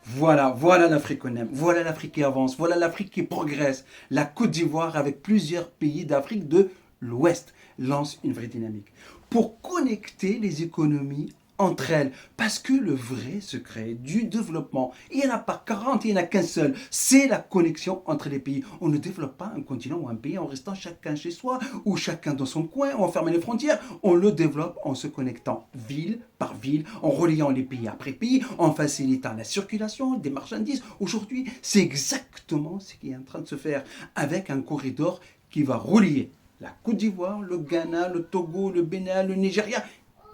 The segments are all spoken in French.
Voilà l'Afrique qu'on aime, voilà l'Afrique qui avance, voilà l'Afrique qui progresse. La Côte d'Ivoire, avec plusieurs pays d'Afrique de l'Ouest, lance une vraie dynamique pour connecter les économies entre elles. Parce que le vrai secret du développement, il n'y en a pas 40, il n'y en a qu'un seul. C'est la connexion entre les pays. On ne développe pas un continent ou un pays en restant chacun chez soi ou chacun dans son coin, en fermant les frontières. On le développe en se connectant ville par ville, en reliant les pays après pays, en facilitant la circulation des marchandises. Aujourd'hui, c'est exactement ce qui est en train de se faire avec un corridor qui va relier la Côte d'Ivoire, le Ghana, le Togo, le Bénin, le Nigeria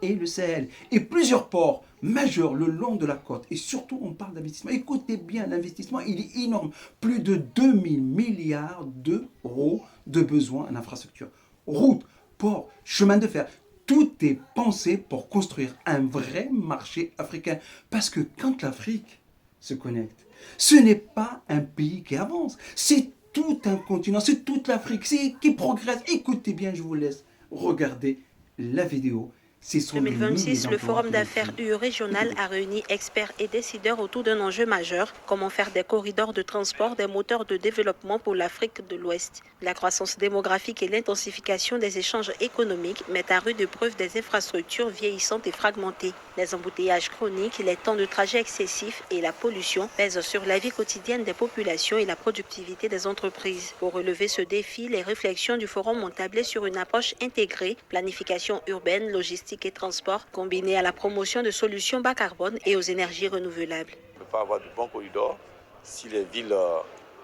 et le Sahel. Et plusieurs ports majeurs le long de la côte. Et surtout, on parle d'investissement. Écoutez bien, l'investissement, il est énorme. Plus de 2 000 milliards d'euros de besoins en infrastructure. Routes, ports, chemin de fer. Tout est pensé pour construire un vrai marché africain. Parce que quand l'Afrique se connecte, ce n'est pas un pays qui avance. C'est tout un continent, c'est toute l'Afrique qui progresse. Écoutez bien, je vous laisse regarder la vidéo. Ce sont des milliers 2026, le d'emplois Forum qui vont d'affaires créer. UE régional a réuni experts et décideurs autour d'un enjeu majeur, comment faire des corridors de transport des moteurs de développement pour l'Afrique de l'Ouest. La croissance démographique et l'intensification des échanges économiques mettent à rude épreuve des infrastructures vieillissantes et fragmentées. Les embouteillages chroniques, les temps de trajet excessifs et la pollution pèsent sur la vie quotidienne des populations et la productivité des entreprises. Pour relever ce défi, les réflexions du Forum ont tablé sur une approche intégrée, planification urbaine, logistique et transport, combinée à la promotion de solutions bas carbone et aux énergies renouvelables. On ne peut pas avoir de bons corridors si les villes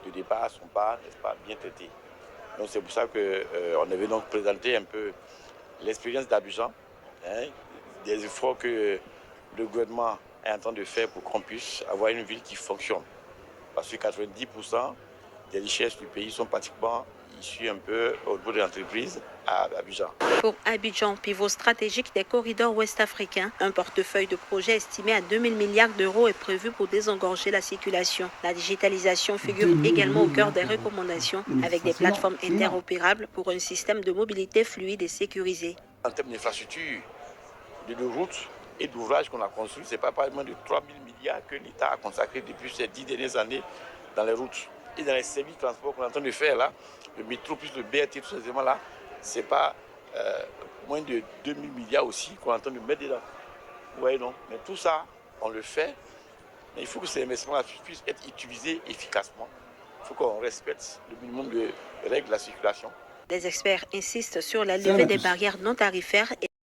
de départ ne sont pas, bien traitées. Donc c'est pour ça qu'on avait donc présenté un peu l'expérience d'Abidjan, hein, des efforts que le gouvernement est en train de faire pour qu'on puisse avoir une ville qui fonctionne. Parce que 90% des richesses du pays sont pratiquement issues un peu au niveau de l'entreprise à Abidjan. Pour Abidjan, pivot stratégique des corridors ouest-africains, un portefeuille de projets estimé à 2 000 milliards d'euros est prévu pour désengorger la circulation. La digitalisation figure 2 000 également au cœur milliards des d'euros. recommandations, avec Ça, des c'est énorme, plateformes c'est énorme. interopérables pour un système de mobilité fluide et sécurisé. En termes d'infrastructures, de routes et d'ouvrages qu'on a construits, ce n'est pas moins de 3 000 milliards que l'État a consacré depuis ces 10 dernières années dans les routes. Et dans les services de transport qu'on est en train de faire là, le métro plus le BRT, tous ces éléments-là, ce n'est pas moins de 2 000 milliards aussi qu'on est en train de mettre dedans. Vous voyez donc, mais tout ça, on le fait, mais il faut que ces investissements-là puissent être utilisés efficacement. Il faut qu'on respecte le minimum de règles de la circulation. Des experts insistent sur la Ça, on levée a des tous. barrières non tarifaires et